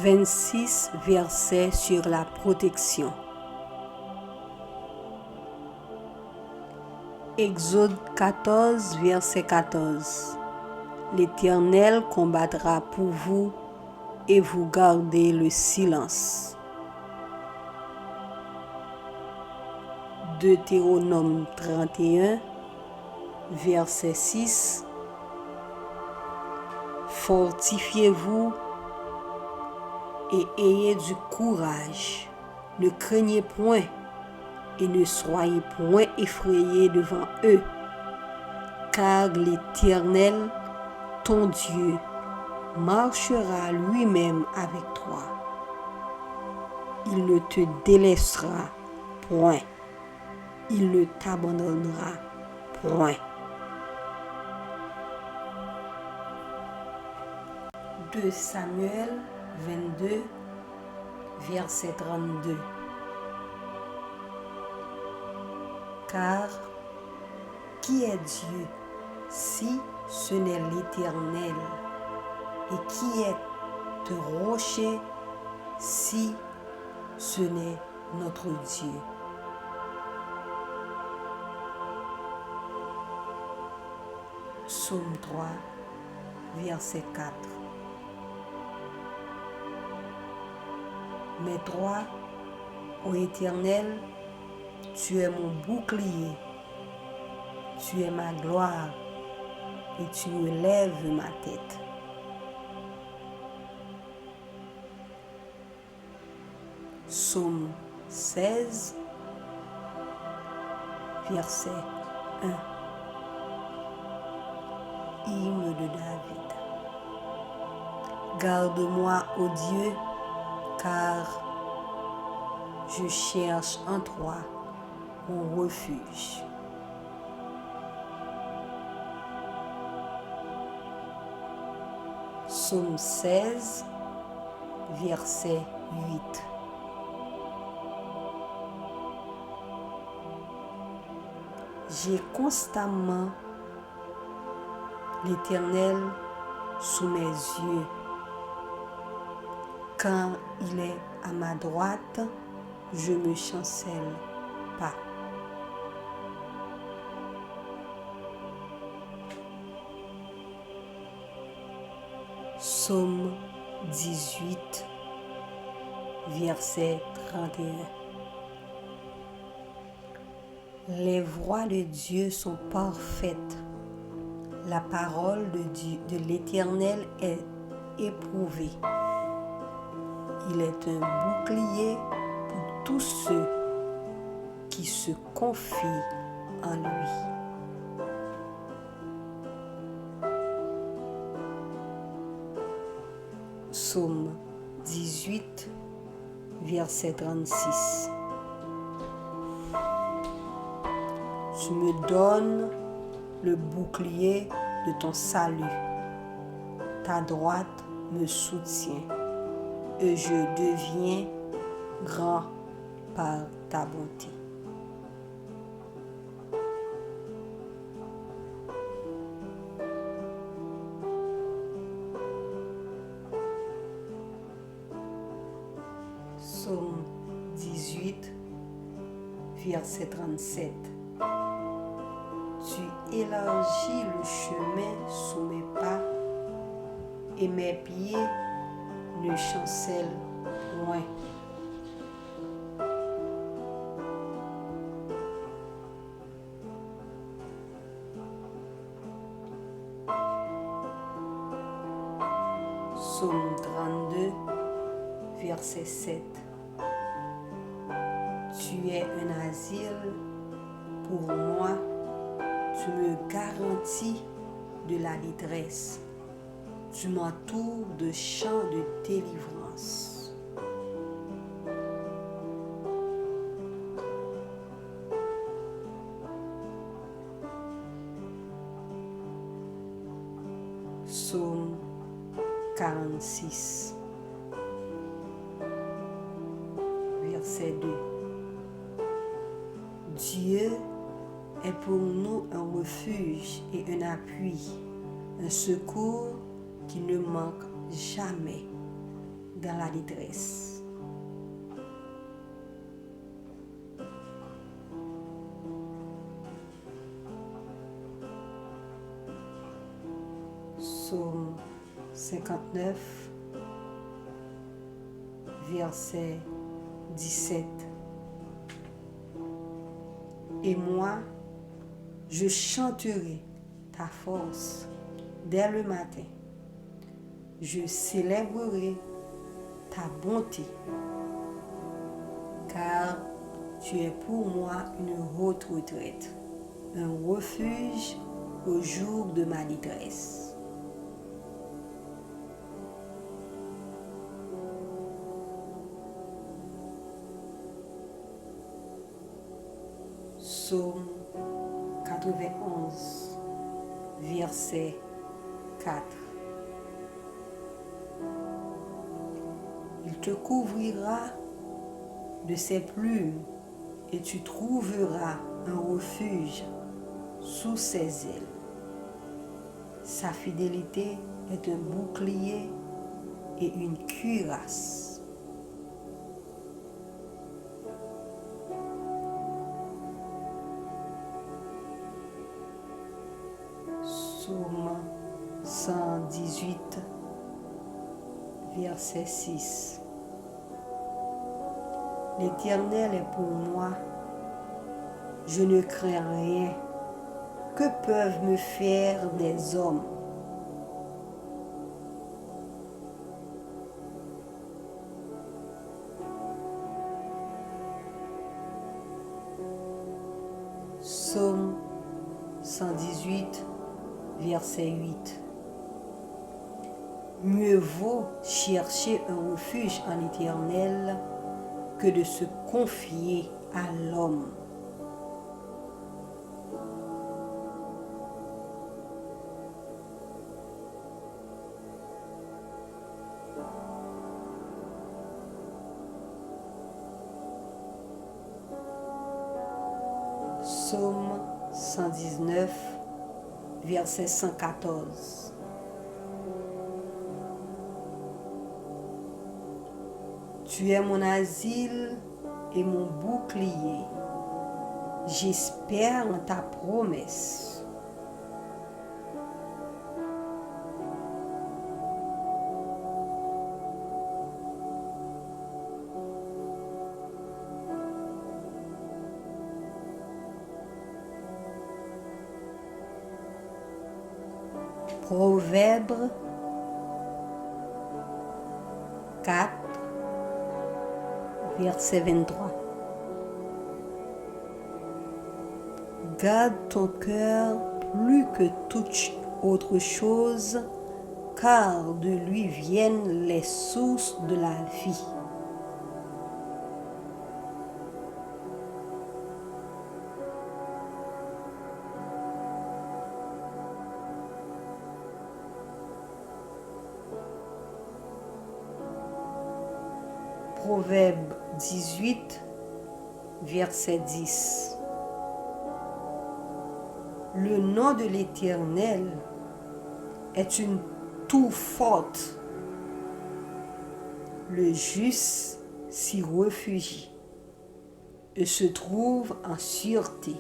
26 versets sur la protection. Exode 14, verset 14. L'Éternel combattra pour vous et vous gardez le silence. Deutéronome 31, verset 6. Fortifiez-vous et ayez du courage. Ne craignez point et ne soyez point effrayés devant eux, car l'Éternel, ton Dieu, marchera lui-même avec toi. Il ne te délaissera point. Il ne t'abandonnera point. 2 Samuel 22, verset 32. Car qui est Dieu si ce n'est l'Éternel? Et qui est un rocher si ce n'est notre Dieu? Psaume 3, verset 4. Mais toi, ô Éternel, tu es mon bouclier, tu es ma gloire et tu relèves ma tête. Psaume 16, verset 1. Hymne de David. Garde-moi, ô Dieu, car je cherche en toi mon refuge. Psaume 16, verset 8. J'ai constamment l'Éternel sous mes yeux. Quand il est à ma droite, je me chancelle pas. Psaume 18, verset 31. Les voies de Dieu sont parfaites. La parole de l'Éternel est éprouvée. Il est un bouclier pour tous ceux qui se confient en lui. Psaume 18, verset 36. Tu me donnes le bouclier de ton salut. Ta droite me soutient et je deviens grand par ta bonté. Psaume 18, verset 37. Tu élargis le chemin sous mes pas et mes pieds ne chancellent point. Psaume 32, verset 7. Tu es un asile pour moi, tu me garantis de la détresse, tu m'entoures de chants de délivrance. Psaume 46, verset 2. Dieu est pour nous un refuge et un appui, un secours qui ne manque jamais. dans la détresse. Psaume 59, verset 17. Et moi, je chanterai ta force dès le matin. Je célébrerai ta bonté, car tu es pour moi une haute retraite, un refuge au jour de ma détresse. Psaume 91, verset 4. Il te couvrira de ses plumes et tu trouveras un refuge sous ses ailes. Sa fidélité est un bouclier et une cuirasse. Psaume 118, verset 6. L'Éternel est pour moi, je ne crains rien. Que peuvent me faire des hommes? Psaume 118, verset 8. Mieux vaut chercher un refuge en l'Éternel que de se confier à l'homme. Psaume 119, verset 114. Tu es mon asile et mon bouclier. J'espère en ta promesse. Proverbe 4, verset 23. Garde ton cœur plus que toute autre chose, car de lui viennent les sources de la vie. Proverbe 18, verset 10. Le nom de l'Éternel est une tour forte. Le juste s'y réfugie et se trouve en sûreté.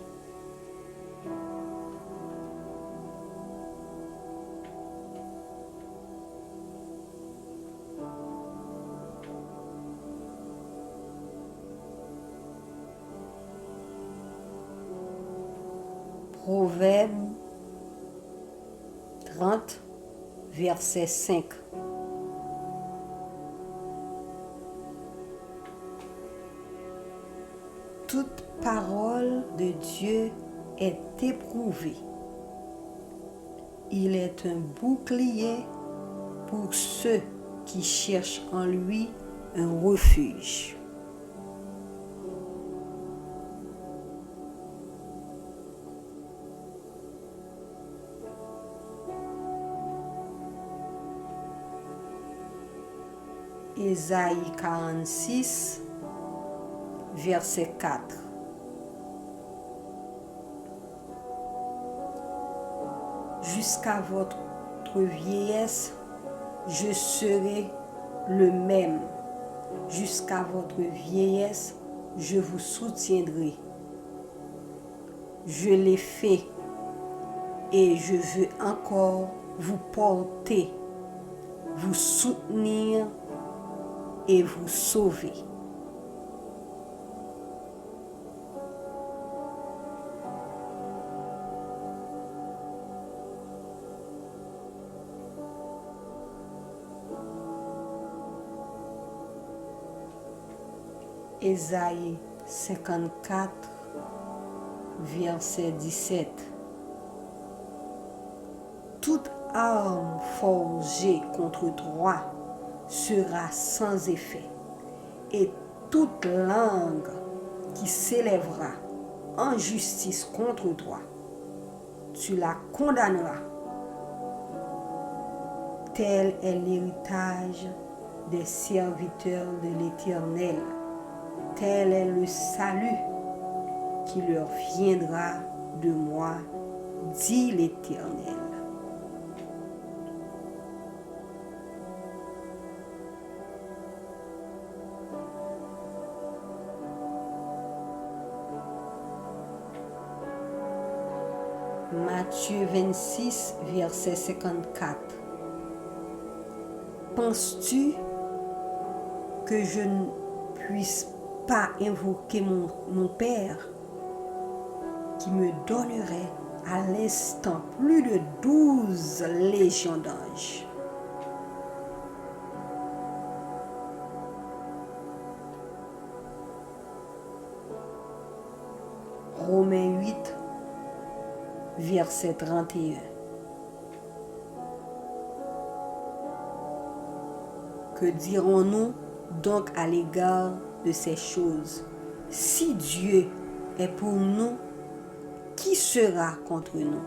Proverbe 30, verset 5. Toute parole de Dieu est éprouvée. Il est un bouclier pour ceux qui cherchent en lui un refuge. Ésaïe 46, verset 4. Jusqu'à votre vieillesse, je serai le même. Jusqu'à votre vieillesse, je vous soutiendrai. Je l'ai fait et je veux encore vous porter, vous soutenir et vous sauver. Ésaïe 54, verset 17. Toute arme forgée contre toi sera sans effet, et toute langue qui s'élèvera en justice contre toi, tu la condamneras. Tel est l'héritage des serviteurs de l'Éternel. Tel est le salut qui leur viendra de moi, dit l'Éternel. Matthieu 26, verset 54. Penses-tu que je ne puisse pas invoquer mon Père qui me donnerait à l'instant plus de 12 légions d'anges? Romains 8, verset 31. Que dirons-nous donc à l'égard de ces choses? Si Dieu est pour nous, qui sera contre nous?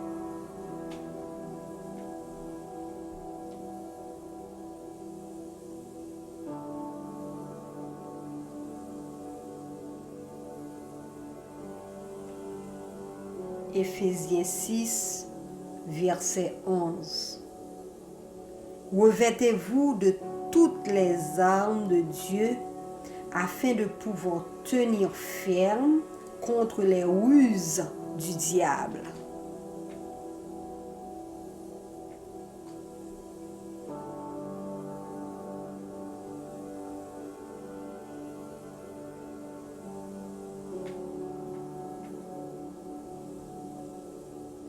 Éphésiens 6, verset 11. Revêtez-vous de toutes les armes de Dieu afin de pouvoir tenir ferme contre les ruses du diable.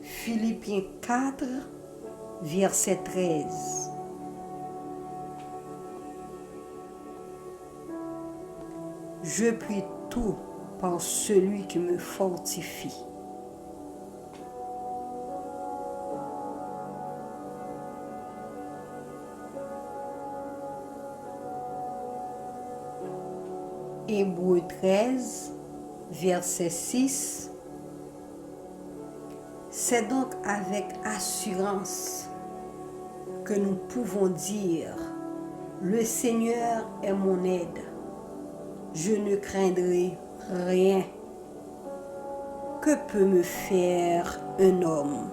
Philippiens 4, verset 13. Je puis tout par celui qui me fortifie. Hébreux 13, verset 6. C'est donc avec assurance que nous pouvons dire, le Seigneur est mon aide. Je ne craindrai rien. Que peut me faire un homme?